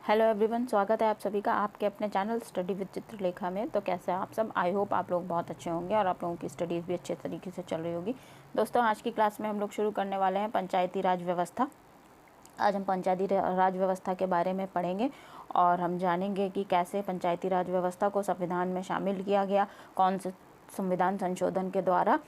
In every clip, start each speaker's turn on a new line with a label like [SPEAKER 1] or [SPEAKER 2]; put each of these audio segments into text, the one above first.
[SPEAKER 1] Hello everyone, स्वागत है आप सभी का आपके अपने चैनल स्टडी विद चित्रलेखा में। तो कैसे हैं आप सब? आई होप आप लोग बहुत अच्छे होंगे और आप लोगों की स्टडीज़ भी अच्छे तरीके से चल रही होगी। दोस्तों, आज की क्लास में हम लोग शुरू करने वाले हैं पंचायती राज व्यवस्था। आज हम पंचायती राज व्यवस्था के बारे में पढ़ेंगे और हम जानेंगे कि कैसे पंचायती राज व्यवस्था को संविधान में शामिल किया गया, कौन से संविधान संशोधन के द्वारा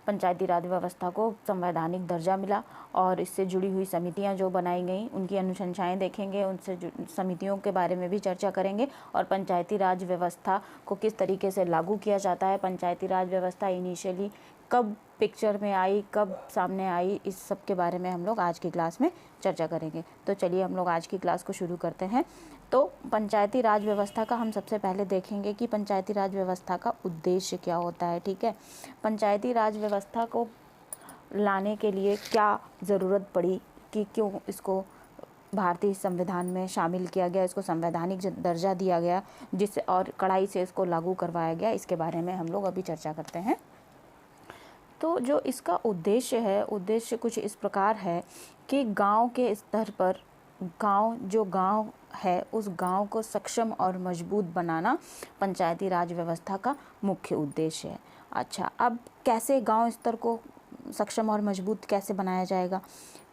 [SPEAKER 1] पंचायती राज व्यवस्था को संवैधानिक दर्जा मिला और इससे जुड़ी हुई समितियां जो बनाई गई उनकी अनुशंसाएं देखेंगे, उनसे समितियों के बारे में भी चर्चा करेंगे और पंचायती राज व्यवस्था को किस तरीके से लागू किया जाता है, पंचायती राज व्यवस्था इनिशियली कब पिक्चर में आई, कब सामने आई, इस सब के बारे में हम लोग आज की क्लास में चर्चा करेंगे। तो चलिए हम लोग आज की क्लास को शुरू करते हैं। तो पंचायती राज व्यवस्था का हम सबसे पहले देखेंगे कि पंचायती राज व्यवस्था का उद्देश्य क्या होता है। ठीक है, पंचायती राज व्यवस्था को लाने के लिए क्या ज़रूरत पड़ी, कि क्यों इसको भारतीय संविधान में शामिल किया गया, इसको संवैधानिक दर्जा दिया गया, जिससे और कड़ाई से इसको लागू करवाया गया, इसके बारे में हम लोग अभी चर्चा करते हैं। तो जो इसका उद्देश्य है, उद्देश्य कुछ इस प्रकार है कि गांव के स्तर पर गांव है उस गांव को सक्षम और मजबूत बनाना पंचायती राज व्यवस्था का मुख्य उद्देश्य है। अच्छा, अब कैसे गांव स्तर को सक्षम और मजबूत कैसे बनाया जाएगा,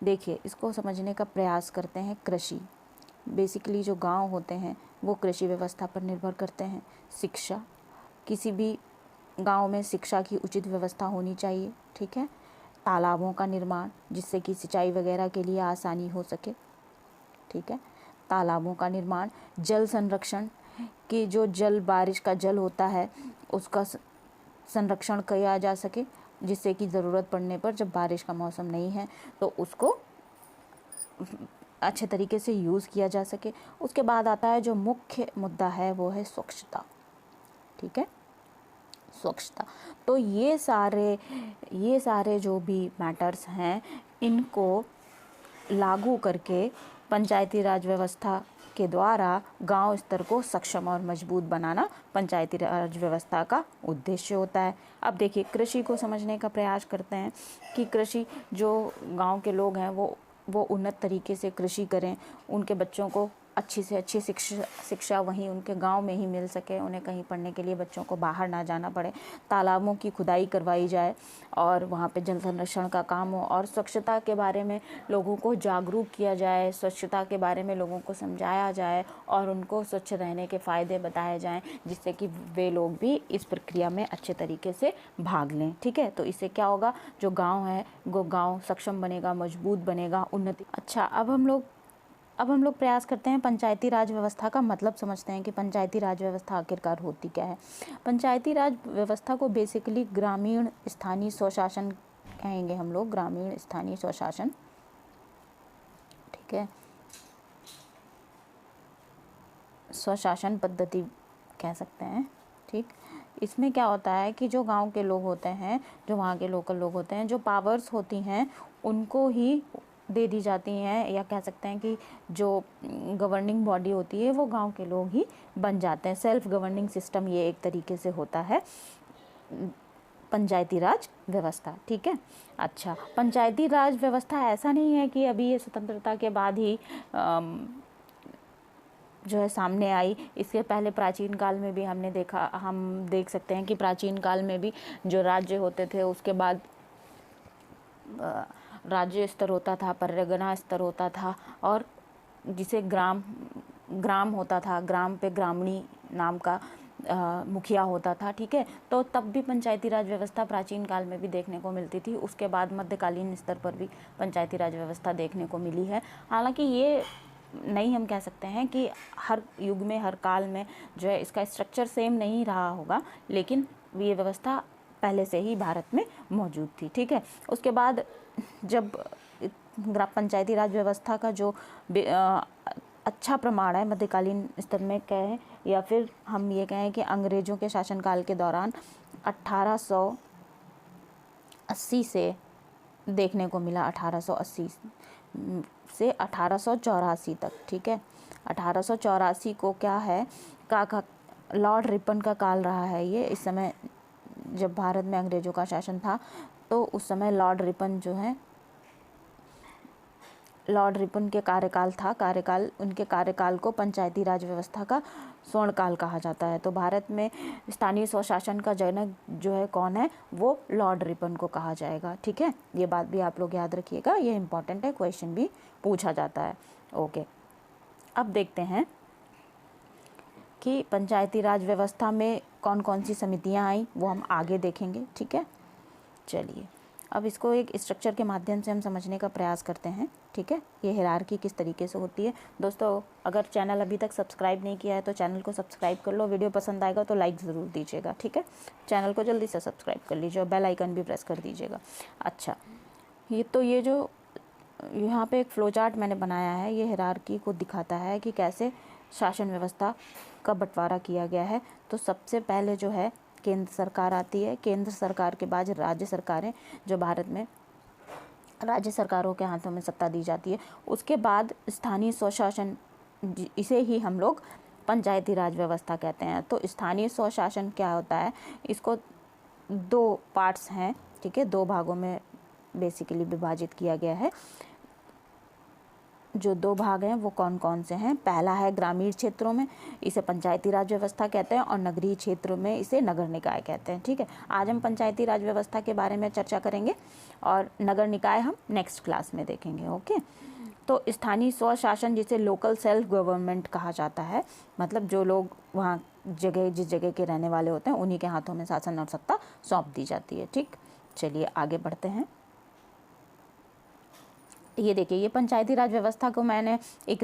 [SPEAKER 1] देखिए इसको समझने का प्रयास करते हैं। कृषि, बेसिकली जो गांव होते हैं वो कृषि व्यवस्था पर निर्भर करते हैं। शिक्षा, किसी भी गांव में शिक्षा की उचित व्यवस्था होनी चाहिए। ठीक है, तालाबों का निर्माण जिससे कि सिंचाई वगैरह के लिए आसानी हो सके। ठीक है, तालाबों का निर्माण, जल संरक्षण, कि जो जल बारिश का जल होता है उसका संरक्षण किया जा सके, जिससे कि ज़रूरत पड़ने पर जब बारिश का मौसम नहीं है तो उसको अच्छे तरीके से यूज़ किया जा सके। उसके बाद आता है जो मुख्य मुद्दा है वो है स्वच्छता। ठीक है, स्वच्छता। तो ये सारे जो भी मैटर्स हैं इनको लागू करके पंचायती राज व्यवस्था के द्वारा गांव स्तर को सक्षम और मजबूत बनाना पंचायती राज व्यवस्था का उद्देश्य होता है। अब देखिए, कृषि को समझने का प्रयास करते हैं कि कृषि, जो गांव के लोग हैं वो उन्नत तरीके से कृषि करें, उनके बच्चों को अच्छी से अच्छी शिक्षा वहीं उनके गांव में ही मिल सके, उन्हें कहीं पढ़ने के लिए बच्चों को बाहर ना जाना पड़े, तालाबों की खुदाई करवाई जाए और वहाँ पे जल संरक्षण का काम हो और स्वच्छता के बारे में लोगों को जागरूक किया जाए, स्वच्छता के बारे में लोगों को समझाया जाए और उनको स्वच्छ रहने के फ़ायदे बताए जाएं, जिससे कि वे लोग भी इस प्रक्रिया में अच्छे तरीके से भाग लें। ठीक है, तो इससे क्या होगा, जो गाँव है वो गाँव सक्षम बनेगा, मजबूत बनेगा, उन्नति। अच्छा, अब हम लोग प्रयास करते हैं पंचायती राज व्यवस्था का मतलब समझते हैं कि पंचायती राज व्यवस्था आखिरकार होती क्या है। पंचायती राज व्यवस्था को बेसिकली ग्रामीण स्थानीय स्वशासन कहेंगे हम लोग, ग्रामीण स्थानीय स्वशासन। ठीक है, स्वशासन पद्धति कह सकते हैं। ठीक, इसमें क्या होता है कि जो गांव के लोग होते हैं, जो वहाँ के लोकल लोग होते हैं, जो पावर्स होती हैं उनको ही दे दी जाती हैं, या कह सकते हैं कि जो गवर्निंग बॉडी होती है वो गांव के लोग ही बन जाते हैं। सेल्फ गवर्निंग सिस्टम ये एक तरीके से होता है पंचायती राज व्यवस्था। ठीक है, अच्छा, पंचायती राज व्यवस्था ऐसा नहीं है कि अभी ये स्वतंत्रता के बाद ही जो है सामने आई। इसके पहले प्राचीन काल में भी हम देख सकते हैं कि प्राचीन काल में भी जो राज्य होते थे उसके बाद राज्य स्तर होता था, परगना स्तर होता था और जिसे ग्राम होता था, ग्राम पे ग्रामणी नाम का मुखिया होता था। ठीक है, तो तब भी पंचायती राज व्यवस्था प्राचीन काल में भी देखने को मिलती थी। उसके बाद मध्यकालीन स्तर पर भी पंचायती राज व्यवस्था देखने को मिली है। हालांकि ये नहीं हम कह सकते हैं कि हर युग में, हर काल में जो है इसका स्ट्रक्चर सेम नहीं रहा होगा, लेकिन ये व्यवस्था पहले से ही भारत में मौजूद थी। ठीक है, उसके बाद जब पंचायती राज व्यवस्था का जो अच्छा प्रमाण है मध्यकालीन स्तर में कहें, या फिर हम ये कहें कि अंग्रेज़ों के शासनकाल के दौरान 1880 से देखने को मिला, 1880 से 1884 तक। ठीक है, 1884 को क्या है का लॉर्ड रिपन का काल रहा है ये। इस समय जब भारत में अंग्रेज़ों का शासन था तो उस समय लॉर्ड रिपन जो है लॉर्ड रिपन के उनके कार्यकाल को पंचायती राज व्यवस्था का स्वर्णकाल कहा जाता है। तो भारत में स्थानीय स्वशासन का जनक जो है कौन है, वो लॉर्ड रिपन को कहा जाएगा। ठीक है, ये बात भी आप लोग याद रखिएगा, ये इंपॉर्टेंट है, क्वेश्चन भी पूछा जाता है। ओके, अब देखते हैं कि पंचायती राज व्यवस्था में कौन कौन सी समितियां आई, वो हम आगे देखेंगे। ठीक है, चलिए अब इसको एक स्ट्रक्चर के माध्यम से हम समझने का प्रयास करते हैं। ठीक है, ये हायरार्की किस तरीके से होती है। दोस्तों, अगर चैनल अभी तक सब्सक्राइब नहीं किया है तो चैनल को सब्सक्राइब कर लो, वीडियो पसंद आएगा तो लाइक ज़रूर दीजिएगा। ठीक है, चैनल को जल्दी से सब्सक्राइब कर लीजिए और बेल आइकन भी प्रेस कर दीजिएगा। अच्छा, ये जो यहाँ पे एक फ्लो चार्ट मैंने बनाया है, ये हायरार्की को दिखाता है कि कैसे शासन व्यवस्था का बंटवारा किया गया है। तो सबसे पहले जो है केंद्र सरकार आती है, केंद्र सरकार के बाद राज्य सरकारें, जो भारत में राज्य सरकारों के हाथों में सत्ता दी जाती है। उसके बाद स्थानीय स्वशासन, इसे ही हम लोग पंचायती राज व्यवस्था कहते हैं। तो स्थानीय स्वशासन क्या होता है, इसको दो पार्ट्स हैं। ठीक है, दो भागों में बेसिकली विभाजित किया गया है। जो दो भाग हैं वो कौन कौन से हैं, पहला है ग्रामीण क्षेत्रों में इसे पंचायती राज व्यवस्था कहते हैं और नगरीय क्षेत्रों में इसे नगर निकाय कहते हैं। ठीक है, आज हम पंचायती राज व्यवस्था के बारे में चर्चा करेंगे और नगर निकाय हम नेक्स्ट क्लास में देखेंगे। ओके, तो स्थानीय स्वशासन जिसे लोकल सेल्फ गवर्नमेंट कहा जाता है, मतलब जो लोग वहाँ जिस जगह के रहने वाले होते हैं उन्हीं के हाथों में शासन और सत्ता सौंप दी जाती है। ठीक, चलिए आगे बढ़ते हैं। ये देखिए, ये पंचायती राज व्यवस्था को मैंने एक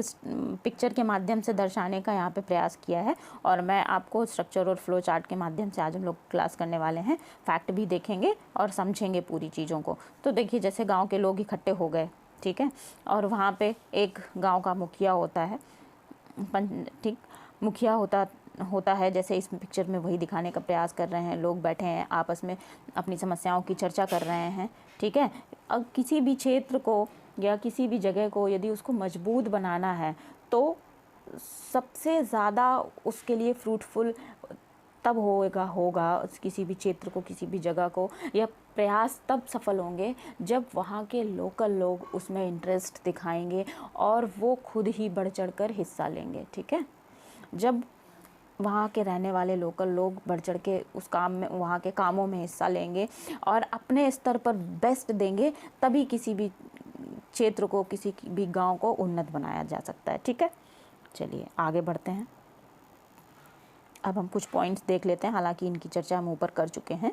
[SPEAKER 1] पिक्चर के माध्यम से दर्शाने का यहाँ पे प्रयास किया है और मैं आपको स्ट्रक्चर और फ्लो चार्ट के माध्यम से आज हम लोग क्लास करने वाले हैं। फैक्ट भी देखेंगे और समझेंगे पूरी चीज़ों को। तो देखिए, जैसे गांव के लोग इकट्ठे हो गए, ठीक है, और वहाँ पे एक गाँव का मुखिया होता है, ठीक, मुखिया होता है। जैसे इस पिक्चर में वही दिखाने का प्रयास कर रहे हैं। लोग बैठे हैं, आपस में अपनी समस्याओं की चर्चा कर रहे हैं। ठीक है, अब किसी भी क्षेत्र को या किसी भी जगह को यदि उसको मजबूत बनाना है तो सबसे ज़्यादा उसके लिए फ्रूटफुल तब होगा किसी भी क्षेत्र को, किसी भी जगह को, या प्रयास तब सफल होंगे जब वहाँ के लोकल लोग उसमें इंटरेस्ट दिखाएंगे और वो खुद ही बढ़ चढ़ कर हिस्सा लेंगे। ठीक है, जब वहाँ के रहने वाले लोकल लोग बढ़ चढ़ के उस काम में, वहाँ के कामों में हिस्सा लेंगे और अपने स्तर पर बेस्ट देंगे, तभी किसी भी क्षेत्र को, किसी भी गांव को उन्नत बनाया जा सकता है। ठीक है, चलिए आगे बढ़ते हैं। अब हम कुछ पॉइंट्स देख लेते हैं, हालांकि इनकी चर्चा हम ऊपर कर चुके हैं।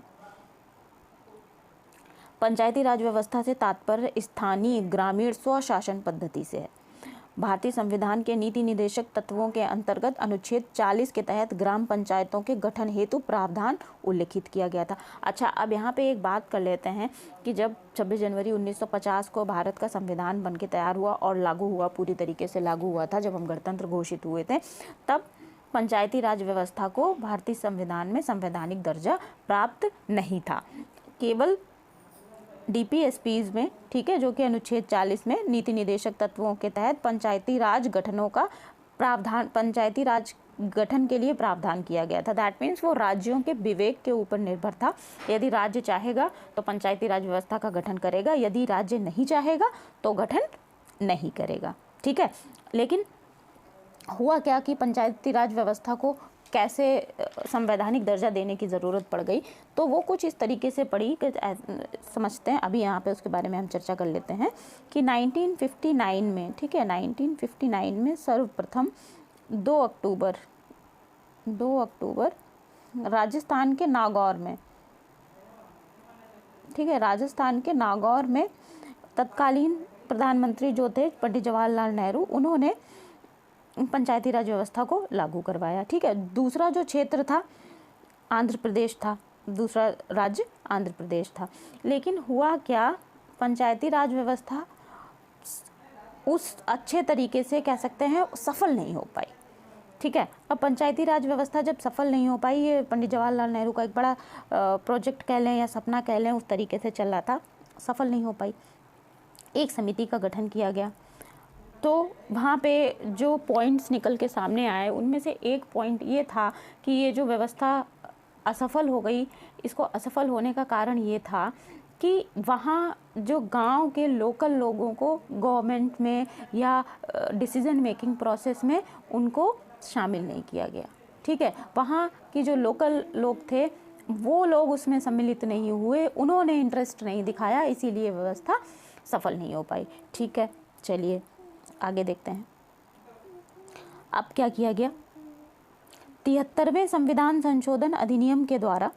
[SPEAKER 1] पंचायती राज व्यवस्था से तात्पर्य स्थानीय ग्रामीण स्वशासन पद्धति से है। भारतीय संविधान के नीति निदेशक तत्वों के अंतर्गत अनुच्छेद 40 के तहत ग्राम पंचायतों के गठन हेतु प्रावधान उल्लिखित किया गया था। अच्छा, अब यहाँ पे एक बात कर लेते हैं कि जब 26 जनवरी 1950 को भारत का संविधान बनके तैयार हुआ और लागू हुआ, पूरी तरीके से लागू हुआ था, जब हम गणतंत्र घोषित हुए थे, तब पंचायती राज व्यवस्था को भारतीय संविधान में संवैधानिक दर्जा प्राप्त नहीं था। केवल DPSPs में, ठीक है, जो कि अनुच्छेद 40 में नीति निदेशक तत्वों के तहत पंचायती राज गठनों का प्रावधान, पंचायती राज गठन के लिए प्रावधान किया गया था। दैट मीन्स वो राज्यों के विवेक के ऊपर निर्भर था। यदि राज्य चाहेगा तो पंचायती राज व्यवस्था का गठन करेगा, यदि राज्य नहीं चाहेगा तो गठन नहीं करेगा। ठीक है, लेकिन हुआ क्या कि पंचायती राज व्यवस्था को कैसे संवैधानिक दर्जा देने की ज़रूरत पड़ गई, तो वो कुछ इस तरीके से पड़ी कि समझते हैं। अभी यहाँ पे उसके बारे में हम चर्चा कर लेते हैं कि 1959 में, ठीक है, 1959 में सर्वप्रथम 2 अक्टूबर राजस्थान के नागौर में, ठीक है, राजस्थान के नागौर में तत्कालीन प्रधानमंत्री जो थे पंडित जवाहरलाल नेहरू, उन्होंने पंचायती राज व्यवस्था को लागू करवाया। ठीक है, दूसरा जो क्षेत्र था आंध्र प्रदेश था, दूसरा राज्य आंध्र प्रदेश था। लेकिन हुआ क्या, पंचायती राज व्यवस्था उस अच्छे तरीके से कह सकते हैं सफल नहीं हो पाई। ठीक है, अब पंचायती राज व्यवस्था जब सफल नहीं हो पाई, ये पंडित जवाहरलाल नेहरू का एक बड़ा प्रोजेक्ट कह लें या सपना कह लें, उस तरीके से चल रहा था, सफल नहीं हो पाई। एक समिति का गठन किया गया। तो वहाँ पे जो पॉइंट्स निकल के सामने आए, उनमें से एक पॉइंट ये था कि ये जो व्यवस्था असफल हो गई, इसको असफल होने का कारण ये था कि वहाँ जो गांव के लोकल लोगों को गवर्नमेंट में या डिसीजन मेकिंग प्रोसेस में उनको शामिल नहीं किया गया। ठीक है, वहाँ की जो लोकल लोग थे वो लोग उसमें सम्मिलित नहीं हुए, उन्होंने इंटरेस्ट नहीं दिखाया, इसीलिए व्यवस्था सफल नहीं हो पाई। ठीक है, चलिए आगे देखते हैं। अब क्या किया गया? 73वें संविधान संशोधन अधिनियम के द्वारा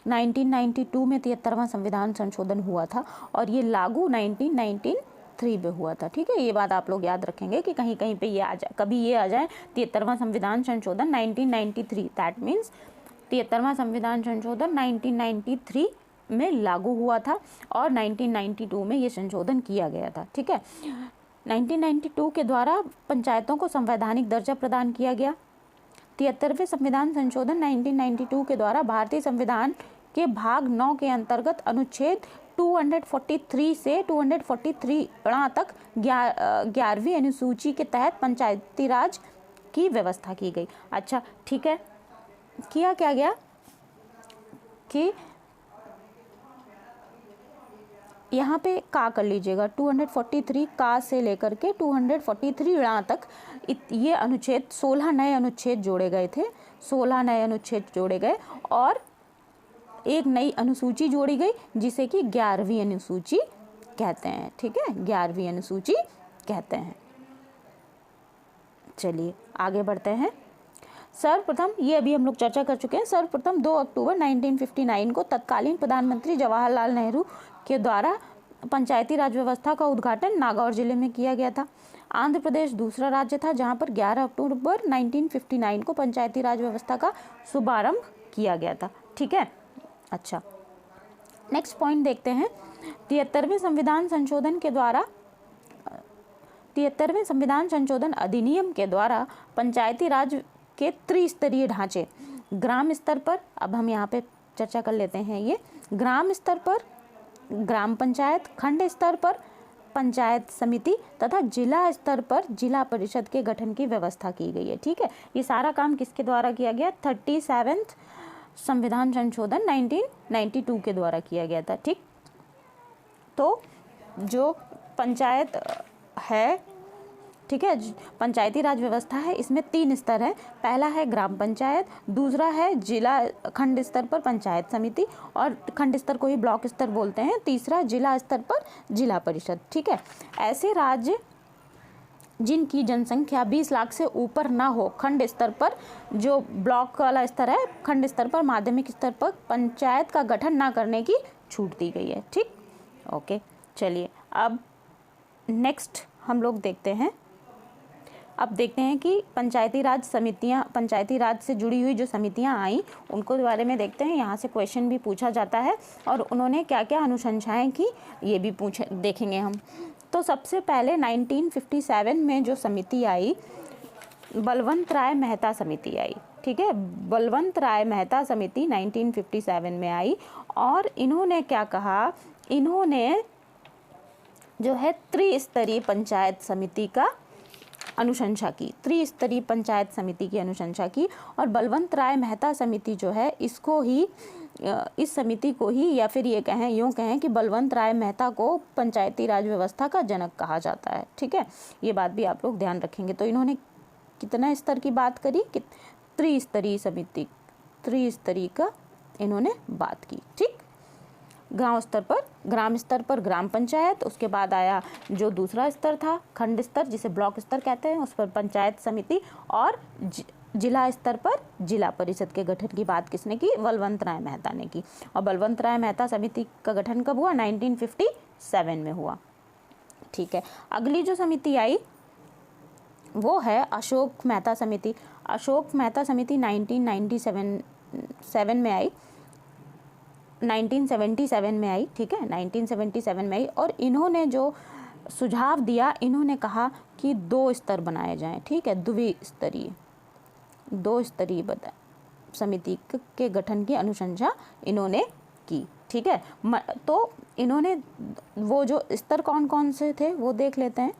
[SPEAKER 1] 1992 में 73वां संविधान संशोधन हुआ था और ये लागू 1993 में हुआ था। ठीक है, ये बात आप लोग याद रखेंगे कि कहीं कहीं पे ये आ जाए, कभी ये आ जाए 73वां संविधान संशोधन 1993, दैट मीन्स 73वां संविधान संशोधन 1993 में लागू हुआ था और 1992 में ये संशोधन किया गया था। ठीक है, 1992 के द्वारा पंचायतों को संवैधानिक दर्जा प्रदान किया गया। 73वें संविधान संशोधन 1992 के द्वारा भारतीय संविधान के भाग 9 के अंतर्गत अनुच्छेद 243 से 243 तक 11वीं अनुसूची के तहत पंचायती राज की व्यवस्था की गई। अच्छा, ठीक है, किया क्या गया कि यहाँ पे का कर लीजिएगा, 243 का से लेकर के 243 तक ये अनुच्छेद 16 नए अनुच्छेद जोड़े गए थे, 16 नए अनुच्छेद जोड़े गए और एक नई अनुसूची जोड़ी गई जिसे कि 11वीं अनुसूची कहते हैं। ठीक है, 11वीं अनुसूची कहते हैं। चलिए आगे बढ़ते हैं। सर्वप्रथम, ये अभी हम लोग चर्चा कर चुके हैं, सर्वप्रथम 2 अक्टूबर 1959 को तत्कालीन प्रधानमंत्री जवाहरलाल नेहरू के द्वारा पंचायती राज व्यवस्था का उद्घाटन नागौर जिले में किया गया था। आंध्र प्रदेश दूसरा राज्य था जहां पर 11 अक्टूबर 1959 को पंचायती राज व्यवस्था का शुभारंभ किया गया था। ठीक है, अच्छा, नेक्स्ट पॉइंट देखते हैं। 73वें संविधान संशोधन के द्वारा 73वें संविधान संशोधन अधिनियम के द्वारा पंचायती राज के त्रिस्तरीय ढांचे, ग्राम स्तर पर, अब हम यहाँ पे चर्चा कर लेते हैं, ये ग्राम स्तर पर ग्राम पंचायत, खंड स्तर पर पंचायत समिति तथा जिला स्तर पर जिला परिषद के गठन की व्यवस्था की गई है। ठीक है, ये सारा काम किसके द्वारा किया गया? 37वें संविधान संशोधन 1992 के द्वारा किया गया था। ठीक, तो जो पंचायत है, ठीक है, पंचायती राज व्यवस्था है, इसमें 3 स्तर है। पहला है ग्राम पंचायत, दूसरा है जिला खंड स्तर पर पंचायत समिति और खंड स्तर को ही ब्लॉक स्तर बोलते हैं, तीसरा जिला स्तर पर जिला परिषद। ठीक है, ऐसे राज्य जिनकी जनसंख्या 20 लाख से ऊपर ना हो, खंड स्तर पर जो ब्लॉक वाला स्तर है, खंड स्तर पर माध्यमिक स्तर पर पंचायत का गठन ना करने की छूट दी गई है। ठीक, ओके, चलिए अब नेक्स्ट हम लोग देखते हैं। अब देखते हैं कि पंचायती राज समितियां, पंचायती राज से जुड़ी हुई जो समितियां आई उनको बारे में देखते हैं। यहाँ से क्वेश्चन भी पूछा जाता है और उन्होंने क्या क्या अनुशंसाएं की ये भी देखेंगे हम। तो सबसे पहले 1957 में जो समिति आई, बलवंत राय मेहता समिति आई। ठीक है, बलवंत राय मेहता समिति 1957 में आई और इन्होंने क्या कहा, इन्होंने जो है त्रिस्तरीय पंचायत समिति का अनुशंसा की, त्रिस्तरीय पंचायत समिति की अनुशंसा की। और बलवंत राय मेहता समिति जो है इसको ही, इस समिति को ही, या फिर ये कहें, यूँ कहें कि बलवंत राय मेहता को पंचायती राज व्यवस्था का जनक कहा जाता है। ठीक है, ये बात भी आप लोग ध्यान रखेंगे। तो इन्होंने कितना स्तर की बात करी कि त्रिस्तरीय समिति, त्रिस्तरीय का इन्होंने बात की। ठीक, गांव स्तर पर, ग्राम स्तर पर ग्राम पंचायत, उसके बाद आया जो दूसरा स्तर था खंड स्तर जिसे ब्लॉक स्तर कहते हैं, उस पर पंचायत समिति, और जिला स्तर पर जिला परिषद के गठन की बात किसने की? बलवंत राय मेहता ने की। और बलवंत राय मेहता समिति का गठन कब हुआ? 1957 में हुआ। ठीक है, अगली जो समिति आई वो है अशोक मेहता समिति। अशोक मेहता समिति 1997 में आई, 1977 में आई। ठीक है, 1977 में आई और इन्होंने जो सुझाव दिया, इन्होंने कहा कि 2 स्तर बनाए जाएं। ठीक है, द्विस्तरीय, 2 स्तरीय समिति के गठन की अनुशंसा इन्होंने की। ठीक है, तो इन्होंने वो जो स्तर कौन कौन से थे वो देख लेते हैं।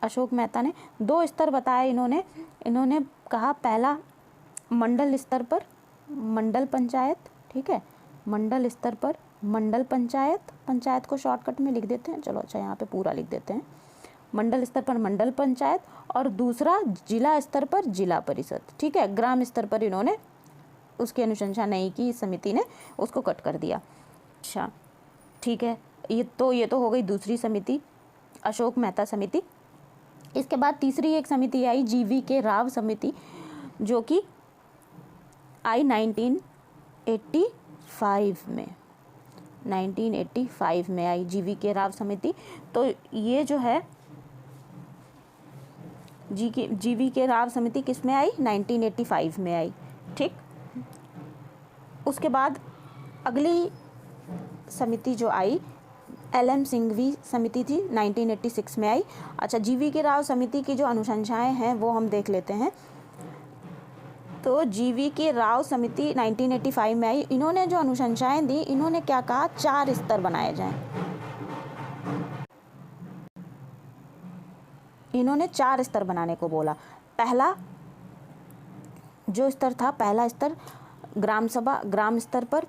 [SPEAKER 1] अशोक मेहता ने 2 स्तर बताए। इन्होंने कहा पहला मंडल स्तर पर मंडल पंचायत, ठीक है, मंडल स्तर पर मंडल पंचायत, पंचायत को शॉर्टकट में लिख देते हैं, चलो अच्छा यहाँ पे पूरा लिख देते हैं, मंडल स्तर पर मंडल पंचायत, और दूसरा जिला स्तर पर जिला परिषद, ठीक है। ग्राम स्तर पर इन्होंने उसकी अनुशंसा नहीं की, इस समिति ने उसको कट कर दिया। अच्छा ठीक है, ये तो हो गई दूसरी समिति, अशोक मेहता समिति। इसके बाद तीसरी एक समिति आई GV के राव समिति, जो कि आई 1985 में, 1985 में आई GV के राव समिति। तो ये जो है GV के राव समिति किस में आई, 1985 में आई, ठीक। उसके बाद अगली समिति जो आई LM सिंघवी समिति थी, 1986 में आई। अच्छा, GV के राव समिति की जो अनुशंसाएं हैं वो हम देख लेते हैं। तो GV के राव समिति 1985 में आई। इन्होंने जो अनुशंसाएं दी, इन्होंने क्या कहा, 4 स्तर बनाए जाएं। इन्होंने 4 स्तर बनाने को बोला। पहला जो स्तर था, पहला स्तर ग्राम स्तर पर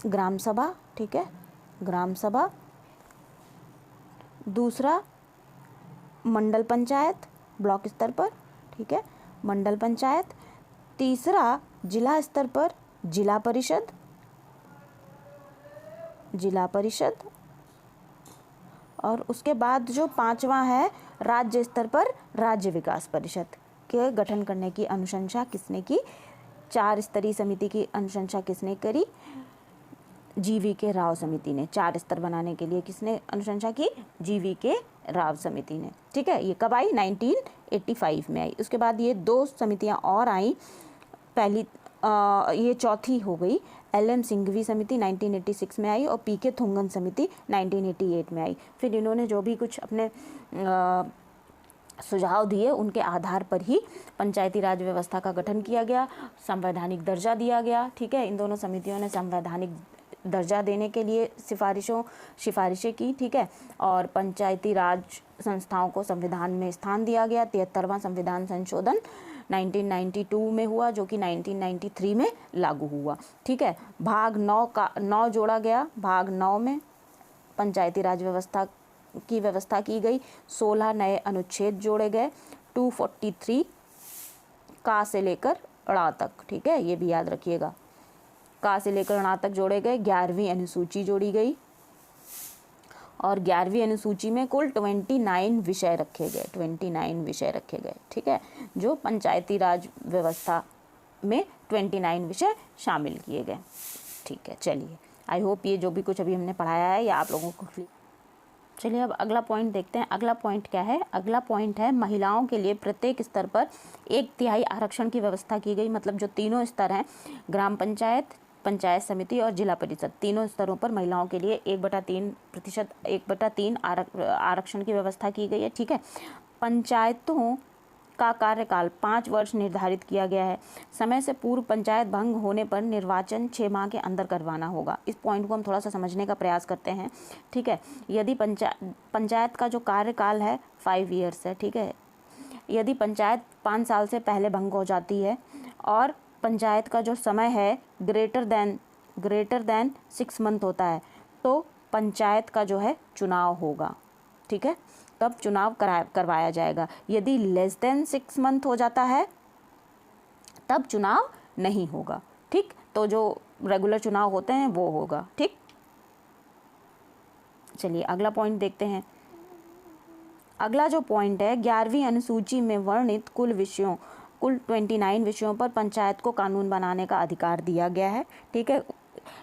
[SPEAKER 1] ग्राम सभा, ठीक है, ग्राम सभा। दूसरा मंडल पंचायत, ब्लॉक स्तर पर, ठीक है, मंडल पंचायत। तीसरा जिला स्तर पर जिला परिषद, जिला परिषद। और उसके बाद जो 5वां है राज्य स्तर पर राज्य विकास परिषद के गठन करने की अनुशंसा किसने की, 4 स्तरीय समिति की अनुशंसा किसने करी, GV के राव समिति ने। 4 स्तर बनाने के लिए किसने अनुशंसा की, GV के राव समिति ने, ठीक है। ये कब आई, 1985 में आई। उसके बाद ये 2 समितियां और आई, पहली ये चौथी हो गई, LM सिंघवी समिति 1986 में आई, और PK थुंगन समिति 1988 में आई। फिर इन्होंने जो भी कुछ अपने सुझाव दिए, उनके आधार पर ही पंचायती राज व्यवस्था का गठन किया गया, संवैधानिक दर्जा दिया गया, ठीक है। इन दोनों समितियों ने संवैधानिक दर्जा देने के लिए सिफारिशें की, ठीक है। और पंचायती राज संस्थाओं को संविधान में स्थान दिया गया। 73वां संविधान संशोधन 1992 में हुआ, जो कि 1993 में लागू हुआ, ठीक है। भाग 9 जोड़ा गया। भाग 9 में पंचायती राज व्यवस्था की गई। 16 नए अनुच्छेद जोड़े गए, 243 का से लेकर ड़ तक, ठीक है, ये भी याद रखिएगा, का से लेकर ण तक जोड़े गए। 11वीं अनुसूची जोड़ी गई, और 11वीं अनुसूची में कुल 29 विषय रखे गए, 29 विषय रखे गए, ठीक है। जो पंचायती राज व्यवस्था में 29 विषय शामिल किए गए, ठीक है। चलिए, आई होप ये जो भी कुछ अभी हमने पढ़ाया है या आप लोगों को। चलिए अब अगला पॉइंट देखते हैं। अगला पॉइंट क्या है, अगला पॉइंट है महिलाओं के लिए प्रत्येक स्तर पर 1/3 आरक्षण की व्यवस्था की गई। मतलब जो तीनों स्तर हैं, ग्राम पंचायत, पंचायत समिति और जिला परिषद, तीनों स्तरों पर महिलाओं के लिए 1/3 आरक्षण की व्यवस्था की गई है, ठीक है। पंचायतों का कार्यकाल 5 वर्ष निर्धारित किया गया है। समय से पूर्व पंचायत भंग होने पर निर्वाचन 6 माह के अंदर करवाना होगा। इस पॉइंट को हम थोड़ा सा समझने का प्रयास करते हैं, ठीक है। यदि पंचायत का जो कार्यकाल है 5 ईयर्स है, ठीक है। यदि पंचायत 5 साल से पहले भंग हो जाती है और पंचायत का जो समय है ग्रेटर देन 6 मंथ होता है, तो पंचायत का जो है चुनाव होगा, ठीक है। तब चुनाव करवाया जाएगा। यदि लेस देन 6 मंथ हो जाता है तब चुनाव नहीं होगा, ठीक। तो जो रेगुलर चुनाव होते हैं वो होगा, ठीक। चलिए अगला पॉइंट देखते हैं। अगला जो पॉइंट है, 11वीं अनुसूची में वर्णित कुल 29 विषयों पर पंचायत को कानून बनाने का अधिकार दिया गया है, ठीक है।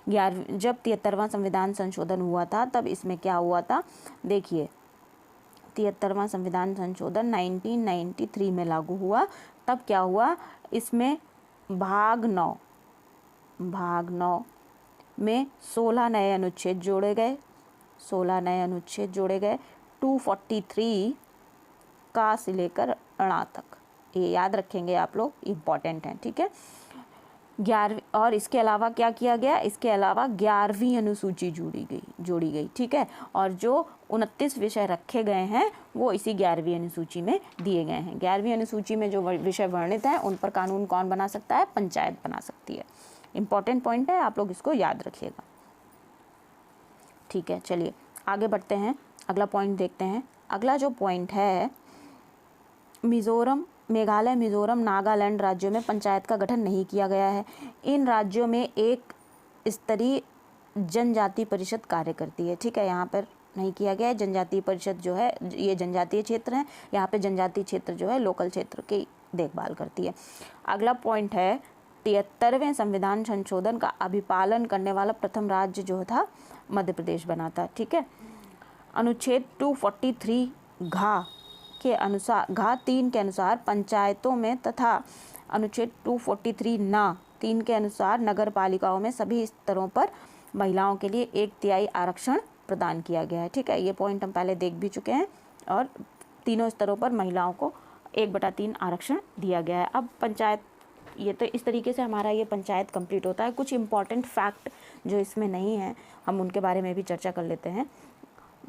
[SPEAKER 1] जब 73वां संविधान संशोधन हुआ था तब इसमें क्या हुआ था, देखिए 73वां संविधान संशोधन 1993 में लागू हुआ। तब क्या हुआ, इसमें भाग 9 में 16 नए अनुच्छेद जोड़े गए, 243 का से लेकर ण तक, ये याद रखेंगे आप लोग, इम्पॉर्टेंट है, ठीक है। 11 और इसके अलावा क्या किया गया, इसके अलावा 11वीं अनुसूची जोड़ी गई, ठीक है। और जो 29 विषय रखे गए हैं वो इसी 11वीं अनुसूची में दिए गए हैं। 11वीं अनुसूची में जो विषय वर्णित हैं उन पर कानून कौन बना सकता है, पंचायत बना सकती है। इम्पॉर्टेंट पॉइंट है, आप लोग इसको याद रखिएगा। ठीक है, चलिए आगे बढ़ते हैं, अगला पॉइंट देखते हैं। अगला जो पॉइंट है, मिज़ोरम, मेघालय, मिज़ोरम, नागालैंड राज्यों में पंचायत का गठन नहीं किया गया है। इन राज्यों में एक स्तरीय जनजाति परिषद कार्य करती है। ठीक है, यहाँ पर नहीं किया गया है। जनजातीय परिषद जो है ये जनजातीय क्षेत्र है, यहाँ पे जनजातीय क्षेत्र जो है लोकल क्षेत्र की देखभाल करती है। अगला पॉइंट है 73वें संविधान संशोधन का अभिपालन करने वाला प्रथम राज्य जो था मध्य प्रदेश बना था। ठीक है, अनुच्छेद 243 घ के अनुसार, घ 3 के अनुसार पंचायतों में तथा अनुच्छेद 243 न 3 के अनुसार नगर पालिकाओं में सभी स्तरों पर महिलाओं के लिए 1/3 आरक्षण प्रदान किया गया है। ठीक है, ये पॉइंट हम पहले देख भी चुके हैं और तीनों स्तरों पर महिलाओं को 1/3 आरक्षण दिया गया है। अब पंचायत, ये तो इस तरीके से हमारा ये पंचायत कंप्लीट होता है। कुछ इंपॉर्टेंट फैक्ट जो इसमें नहीं है हम उनके बारे में भी चर्चा कर लेते हैं।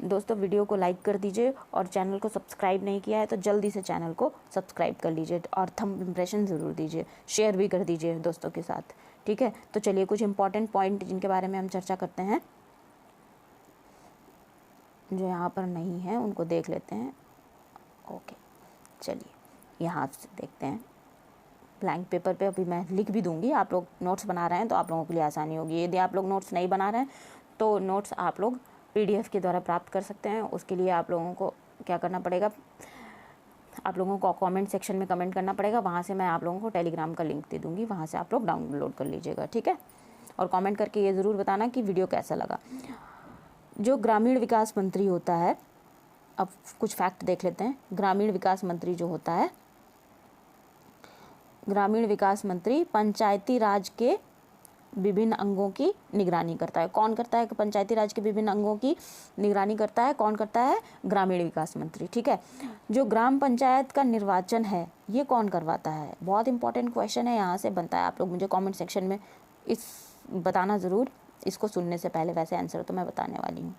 [SPEAKER 1] दोस्तों वीडियो को लाइक कर दीजिए और चैनल को सब्सक्राइब नहीं किया है तो जल्दी से चैनल को सब्सक्राइब कर लीजिए और थंब इम्प्रेशन ज़रूर दीजिए, शेयर भी कर दीजिए दोस्तों के साथ। ठीक है, तो चलिए कुछ इंपॉर्टेंट पॉइंट जिनके बारे में हम चर्चा करते हैं, जो यहाँ पर नहीं है उनको देख लेते हैं। ओके, चलिए यहाँ से देखते हैं। ब्लैंक पेपर पे अभी मैं लिख भी दूंगी, आप लोग नोट्स बना रहे हैं तो आप लोगों के लिए आसानी होगी। यदि आप लोग नोट्स नहीं बना रहे हैं तो नोट्स आप लोग PDF के द्वारा प्राप्त कर सकते हैं। उसके लिए आप लोगों को क्या करना पड़ेगा, आप लोगों को कमेंट सेक्शन में कमेंट करना पड़ेगा, वहाँ से मैं आप लोगों को टेलीग्राम का लिंक दे दूँगी, वहाँ से आप लोग डाउनलोड कर लीजिएगा। ठीक है, और कमेंट करके ये ज़रूर बताना कि वीडियो कैसा लगा। जो ग्रामीण विकास मंत्री होता है, अब कुछ फैक्ट देख लेते हैं। ग्रामीण विकास मंत्री जो होता है, ग्रामीण विकास मंत्री पंचायती राज के विभिन्न अंगों की निगरानी करता है। कौन करता है पंचायती राज के विभिन्न अंगों की निगरानी करता है? कौन करता है? ग्रामीण विकास मंत्री। ठीक है, जो ग्राम पंचायत का निर्वाचन है ये कौन करवाता है? बहुत इंपॉर्टेंट क्वेश्चन है, यहाँ से बनता है। आप लोग मुझे कमेंट सेक्शन में इस बताना ज़रूर, इसको सुनने से पहले, वैसे आंसर तो मैं बताने वाली हूँ।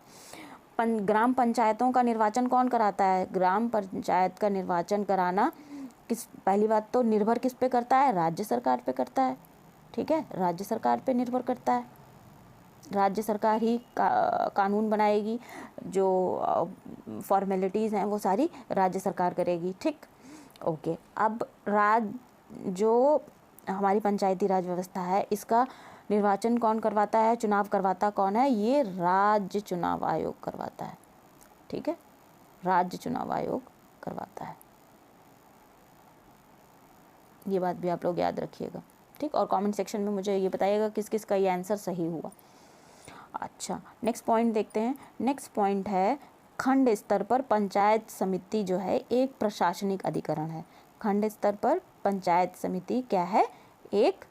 [SPEAKER 1] ग्राम पंचायतों का निर्वाचन कौन कराता है? ग्राम पंचायत का निर्वाचन कराना किस, पहली बात तो निर्भर किस पे करता है? राज्य सरकार पे करता है। ठीक है, राज्य सरकार पे निर्भर करता है। राज्य सरकार ही कानून बनाएगी, जो फॉर्मेलिटीज़ हैं वो सारी राज्य सरकार करेगी। ठीक, ओके। अब जो हमारी पंचायती राज व्यवस्था है इसका निर्वाचन कौन करवाता है, चुनाव करवाता कौन है? ये राज्य चुनाव आयोग करवाता है। ठीक है, राज्य चुनाव आयोग करवाता है। ये बात भी आप लोग याद रखिएगा। ठीक, और कमेंट सेक्शन में मुझे ये बताइएगा किस किस का ये आंसर सही हुआ। अच्छा, नेक्स्ट पॉइंट देखते हैं। नेक्स्ट पॉइंट है खंड स्तर पर पंचायत समिति जो है एक प्रशासनिक अधिकरण है। खंड स्तर पर पंचायत समिति क्या है? एक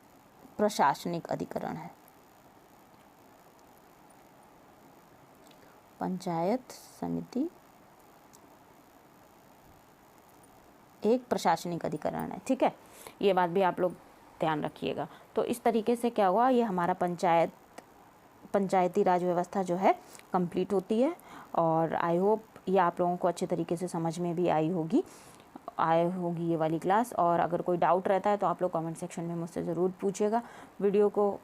[SPEAKER 1] प्रशासनिक अधिकरण है। पंचायत समिति एक प्रशासनिक अधिकरण है। ठीक है, ये बात भी आप लोग ध्यान रखिएगा। तो इस तरीके से क्या हुआ, ये हमारा पंचायती राज व्यवस्था जो है कंप्लीट होती है। और आई होप ये आप लोगों को अच्छे तरीके से समझ में भी आई होगी ये वाली क्लास। और अगर कोई डाउट रहता है तो आप लोग कमेंट सेक्शन में मुझसे ज़रूर पूछिएगा। वीडियो को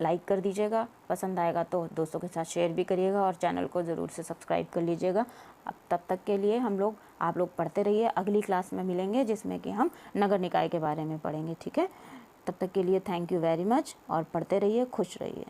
[SPEAKER 1] लाइक कर दीजिएगा, पसंद आएगा तो दोस्तों के साथ शेयर भी करिएगा और चैनल को ज़रूर से सब्सक्राइब कर लीजिएगा। अब तब तक के लिए आप लोग पढ़ते रहिए। अगली क्लास में मिलेंगे जिसमें कि हम नगर निकाय के बारे में पढ़ेंगे। ठीक है, तब तक के लिए थैंक यू वेरी मच और पढ़ते रहिए, खुश रहिए।